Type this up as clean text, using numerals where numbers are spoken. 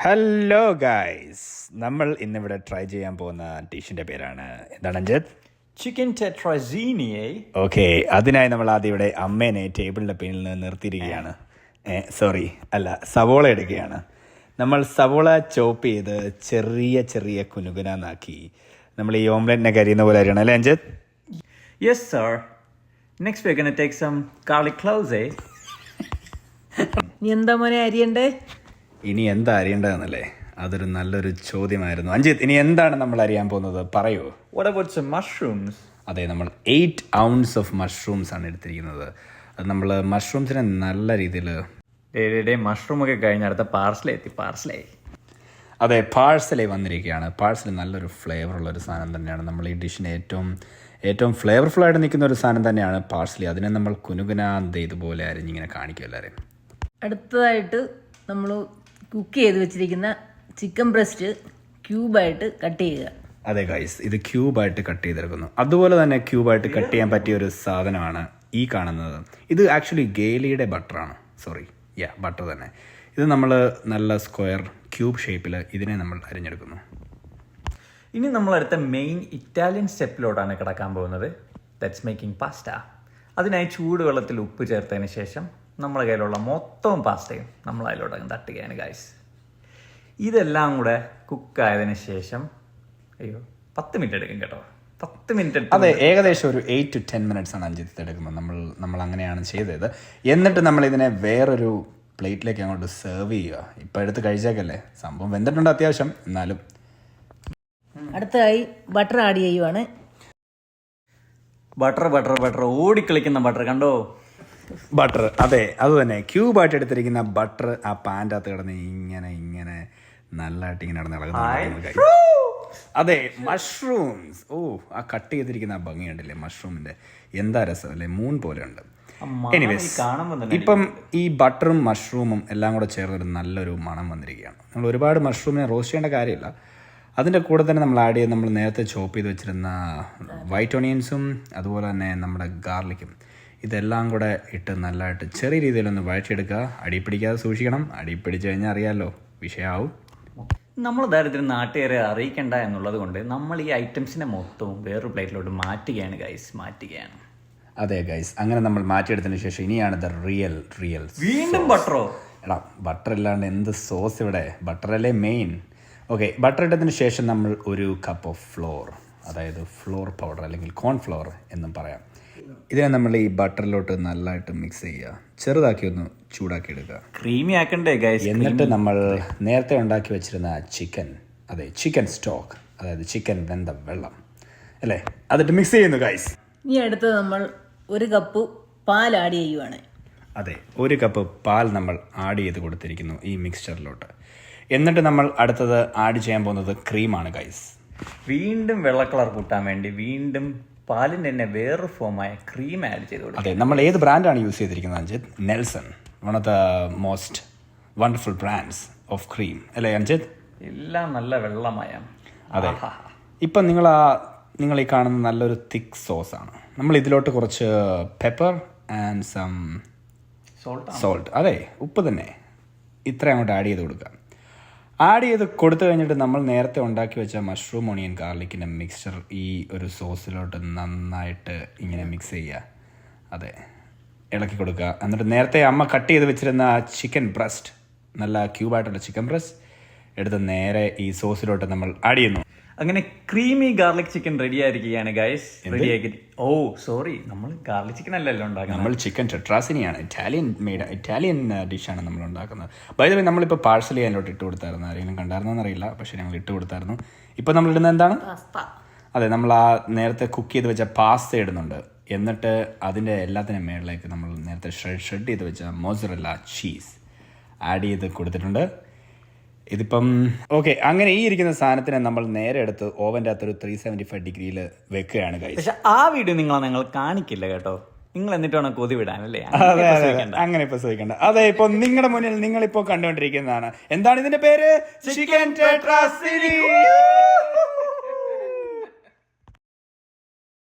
Hello guys, നമ്മൾ ഇന്നിവിടെ try ചെയ്യാൻ പോകുന്ന ഡിഷിൻ്റെ പേരാണ് എന്താണ് അഞ്ജിത്? ചിക്കൻ ടെട്രാസീനിയെ. ഓക്കെ, അതിനായി നമ്മൾ ആദ്യം ഇവിടെ അമ്മേനെ ടേബിളിൻ്റെ പിന്നിൽ നിന്ന് നിർത്തിയിരിക്കുകയാണ്. സവോള എടുക്കുകയാണ്. നമ്മൾ സവോള ചോപ്പ് ചെയ്ത് ചെറിയ ചെറിയ കുനുകുനാന്നാക്കി നമ്മൾ ഈ ഓംലെറ്റിനെ കരിയുന്ന പോലെ അരിയണം അല്ലേ Anjith? Yes, sir. Next we're gonna take some garlic cloves. നീ എന്താ മോനെ അരിയണ്ടേ? ഇനി എന്താ അരിയേണ്ടതെന്നല്ലേ, അതൊരു നല്ലൊരു ചോദ്യമായിരുന്നു. അഞ്ജിത്ത്, ഇനി എന്താണ് നമ്മൾ അറിയാൻ പോകുന്നത് പറയൂ. What about some mushrooms? അതെ, നമ്മൾ 8 ounce ഓഫ് മഷ്റൂംസ് ആണ് എടുത്തിരിക്കുന്നത്. അത് നമ്മൾ മഷ്റൂംസിനെ നല്ല രീതിയിൽ മഷ്റൂം ഒക്കെ കഴിഞ്ഞ അടുത്ത പാർസലേ. അതെ, പാഴ്സലേ വന്നിരിക്കുകയാണ്. പാഴ്സൽ നല്ലൊരു ഫ്ലേവറുള്ളൊരു സാധനം തന്നെയാണ്. നമ്മൾ ഈ ഡിഷിന് ഏറ്റവും ഫ്ലേവർഫുൾ ആയിട്ട് നിൽക്കുന്ന ഒരു സാധനം തന്നെയാണ് പാഴ്സലി. അതിനെ നമ്മൾ കുനുകുനാന്ത് ഇതുപോലെ അരിഞ്ഞിങ്ങനെ കാണിക്കും എല്ലാവരെയും. അടുത്തതായിട്ട് നമ്മൾ കുക്ക് ചെയ്ത് വെച്ചിരിക്കുന്ന ചിക്കൻ ബ്രസ്റ്റ് ക്യൂബായിട്ട് കട്ട് ചെയ്യുക. അതെ ഗൈസ്, ഇത് ക്യൂബായിട്ട് കട്ട് ചെയ്തെടുക്കുന്നു. അതുപോലെ തന്നെ ക്യൂബായിട്ട് കട്ട് ചെയ്യാൻ പറ്റിയ ഒരു സാധനമാണ് ഈ കാണുന്നത്. ഇത് ആക്ച്വലി ഗേലിയുടെ ബട്ടറാണ്. ബട്ടർ തന്നെ. ഇത് നമ്മൾ നല്ല സ്ക്വയർ ക്യൂബ് ഷേപ്പിൽ ഇതിനെ നമ്മൾ അരിഞ്ഞെടുക്കുന്നു. ഇനി നമ്മൾ അടുത്ത മെയിൻ ഇറ്റാലിയൻ സ്റ്റെപ്പിലോട്ടാണ് കിടക്കാൻ പോകുന്നത്. That's making pasta. അതിനായി ചൂടുവെള്ളത്തിൽ ഉപ്പ് ചേർത്തതിന് ശേഷം നമ്മുടെ കയ്യിലുള്ള മൊത്തം പാസ്റ്റയും നമ്മൾ അതിലോട്ട് തട്ടുകയാണ് ഗൈസ്. ഇതെല്ലാം കൂടെ കുക്കായതിനു ശേഷം 10 മിനിറ്റ് എടുക്കും കേട്ടോ. 10 മിനിറ്റ്. അതെ, ഏകദേശം ഒരു 8 to 10 minutes ആണ് അഞ്ജിത്ത് എടുക്കുന്നത്. നമ്മൾ അങ്ങനെയാണ് ചെയ്തത്. എന്നിട്ട് നമ്മൾ ഇതിനെ വേറൊരു പ്ലേറ്റിലേക്ക് അങ്ങോട്ട് സെർവ് ചെയ്യുക. ഇപ്പം എടുത്ത് കഴിച്ചേക്കല്ലേ, സംഭവം വെന്തിട്ടുണ്ട് അത്യാവശ്യം. എന്നാലും അടുത്തതായി ബട്ടർ ആഡ് ചെയ്യുവാണ്. ബട്ടർ ഓടിക്കളിക്കുന്ന ബട്ടർ കണ്ടോ? ബട്ടർ, അതെ അത് തന്നെ. ക്യൂബായിട്ട് എടുത്തിരിക്കുന്ന ബട്ടർ ആ പാൻ്റെ അകത്ത് കിടന്ന് ഇങ്ങനെ നല്ലതായിട്ട് ഇങ്ങനെ നടന്ന് ഇളകുന്നു. അതെ, മഷ്റൂംസ്. ആ കട്ട് ചെയ്തിരിക്കുന്ന ആ ഭംഗി ഉണ്ടല്ലേ മഷ്റൂമിന്റെ, എന്താ രസം അല്ലേ, മൂൺ പോലെ ഉണ്ട്. എനിവേസ്, ഇപ്പം ഈ ബട്ടറും മഷ്റൂമും എല്ലാം കൂടെ ചേർന്നൊരു നല്ലൊരു മണം വന്നിരിക്കുകയാണ്. നമ്മൾ ഒരുപാട് മഷ്റൂമിനെ റോസ്റ്റ് ചെയ്യേണ്ട കാര്യമില്ല. അതിൻ്റെ കൂടെ തന്നെ നമ്മൾ ആഡ് ചെയ്ത് നമ്മൾ നേരത്തെ ചോപ്പ് ചെയ്ത് വെച്ചിരുന്ന വൈറ്റ് ഓണിയൻസും അതുപോലെ തന്നെ നമ്മുടെ ഗാർലിക്കും ഇതെല്ലാം കൂടെ ഇട്ട് നല്ലതായിട്ട് ചെറിയ രീതിയിലൊന്ന് വഴറ്റിയെടുക്കുക. അടി പിടിക്കാതെ സൂക്ഷിക്കണം. അടി പിടിച്ചു കഴിഞ്ഞാൽ അറിയാമല്ലോ, വിഷയമാവും. നമ്മൾ ദാരിദ്ര്യം നാട്ടുകാരെ അറിയിക്കേണ്ട എന്നുള്ളത് കൊണ്ട് നമ്മൾ ഈ ഐറ്റംസിനെ മൊത്തവും വേറൊരു പ്ലേറ്റിലോട്ട് മാറ്റുകയാണ്. അതെ ഗൈസ്, അങ്ങനെ നമ്മൾ മാറ്റിയെടുത്തതിന് ശേഷം ഇനിയാണ് ദ റിയൽ വീണ്ടും ബട്ടറോ? എടാ, ബട്ടർ ഇല്ലാണ്ട് എന്ത് സോസ് ഇവിടെ? ബട്ടറല്ലേ മെയിൻ. ഓക്കെ, ബട്ടർ ഇട്ടതിന് ശേഷം നമ്മൾ ഒരു കപ്പ് ഓഫ് ഫ്ലോർ, അതായത് ഫ്ലോർ പൗഡർ അല്ലെങ്കിൽ കോൺഫ്ലോർ എന്നും പറയാം, ഇതിനെ നമ്മൾ ഈ ബട്ടറിലോട്ട് നല്ലതായിട്ട് മിക്സ് ചെയ്യുക. ചെറുതാക്കി ഒന്ന് ചൂടാക്കി എടുക്കുക. ക്രീമി ആക്കണ്ടേ ഗൈസ്? എന്നിട്ട് നമ്മൾ നേരത്തെ ഉണ്ടാക്കി വെച്ചിരുന്ന ചിക്കൻ സ്റ്റോക്ക്, അതായത് ചിക്കൻ വെന്ത വെള്ളം അല്ലേ, അതിട്ട് മിക്സ് ചെയ്യുന്നു ഗൈസ്. ഇനി അടുത്തത് നമ്മൾ 1 കപ്പ് പാൽ ആഡ് ചെയ്യുവാണ്. അതെ, 1 കപ്പ് പാൽ നമ്മൾ ആഡ് ചെയ്ത് കൊടുത്തിരിക്കുന്നു ഈ മിക്സ്ചറിലോട്ട്. എന്നിട്ട് നമ്മൾ അടുത്തത് ആഡ് ചെയ്യാൻ പോകുന്നത് ക്രീമാണ് ഗൈസ്. വീണ്ടും വെള്ള കളർ കൂട്ടാൻ വേണ്ടി വീണ്ടും പാലിൻ്റെ തന്നെ വേറൊരു ഫോമായ ക്രീം ആഡ് ചെയ്ത് കൊടുക്കും. അതെ, നമ്മൾ ഏത് ബ്രാൻഡാണ് യൂസ് ചെയ്തിരിക്കുന്നത് Anjith? Nelson, one of the most wonderful brands of cream അല്ലേ അഞ്ജിത്ത്? എല്ലാം നല്ല വെള്ളമയം. അതെ, ഇപ്പം നിങ്ങൾ ഈ കാണുന്ന നല്ലൊരു തിക്ക് സോസാണ്. നമ്മൾ ഇതിലോട്ട് കുറച്ച് പെപ്പർ ആൻഡ് സം സോൾട്ട്, അതെ ഉപ്പ് തന്നെ, ഇത്ര അങ്ങോട്ട് ആഡ് ചെയ്ത് കൊടുക്കുക. ആഡ് ചെയ്ത് കൊടുത്തു കഴിഞ്ഞിട്ട് നമ്മൾ നേരത്തെ ഉണ്ടാക്കി വെച്ച മഷ്റൂം ഓണിയൻ ഗാർലിക്കിൻ്റെ മിക്സ്ചർ ഈ ഒരു സോസിലോട്ട് നന്നായിട്ട് ഇങ്ങനെ മിക്സ് ചെയ്യുക. അതെ, ഇളക്കി കൊടുക്കുക. എന്നിട്ട് നേരത്തെ അമ്മ കട്ട് ചെയ്ത് വെച്ചിരുന്ന ചിക്കൻ ബ്രസ്റ്റ്, നല്ല ക്യൂബായിട്ടുള്ള ചിക്കൻ ബ്രസ്റ്റ് എടുത്ത് നേരെ ഈ സോസിലോട്ട് നമ്മൾ ആഡ് ചെയ്യുന്നു. അങ്ങനെ ക്രീമി ഗാർലിക് ചിക്കൻ റെഡി ആയിരിക്കുകയാണ് ഗൈസ്. റെഡിയാക്കി. നമ്മൾ ഗാർലിക് ചിക്കൻ അല്ലല്ലോ ഉണ്ടാക്കുന്നത്, നമ്മൾ ചിക്കൻ ടെട്രാസിനിയാണ്. ഇറ്റാലിയൻ ഡിഷാണ് നമ്മൾ ഉണ്ടാക്കുന്നത്. ബൈ ദ വേ, നമ്മളിപ്പോൾ പാഴ്സലി അതിലോട്ട് ഇട്ട് കൊടുത്തായിരുന്നു. ആരെങ്കിലും കണ്ടായിരുന്നോ അറിയില്ല, പക്ഷേ ഞങ്ങൾ ഇട്ട് കൊടുത്തായിരുന്നു. ഇപ്പം നമ്മൾ ഇടുന്നത് എന്താണ്? അതെ, നമ്മൾ ആ നേരത്തെ കുക്ക് ചെയ്ത് വെച്ച പാസ്ത ഇടുന്നുണ്ട്. എന്നിട്ട് അതിൻ്റെ എല്ലാത്തിനും മേളിലേക്ക് നമ്മൾ നേരത്തെ ഷ്രെഡ് ചെയ്ത് വെച്ച മോസറല്ല ചീസ് ആഡ് ചെയ്ത് കൊടുത്തിട്ടുണ്ട്. ഇതിപ്പം ഓക്കെ, അങ്ങനെ ഈ ഇരിക്കുന്ന സാധനത്തിനെ നമ്മൾ നേരെ എടുത്ത് ഓവൻ്റെ അകത്തൊരു 375 ഡിഗ്രിയിൽ വെക്കുകയാണ് ഗൈസ്. പക്ഷെ ആ വീഡിയോ ഞങ്ങൾ കാണിക്കില്ല കേട്ടോ. നിങ്ങൾ എന്നിട്ട് വേണം കൊതി വിടാനല്ലേ? അങ്ങനെ ഇപ്പൊ ശ്രമിക്കണ്ട. അതെ, ഇപ്പൊ നിങ്ങളുടെ മുന്നിൽ നിങ്ങളിപ്പോ കണ്ടുകൊണ്ടിരിക്കുന്നതാണ്. എന്താണ് ഇതിന്റെ പേര്? ചിക്കൻ ടെട്രാസിനി.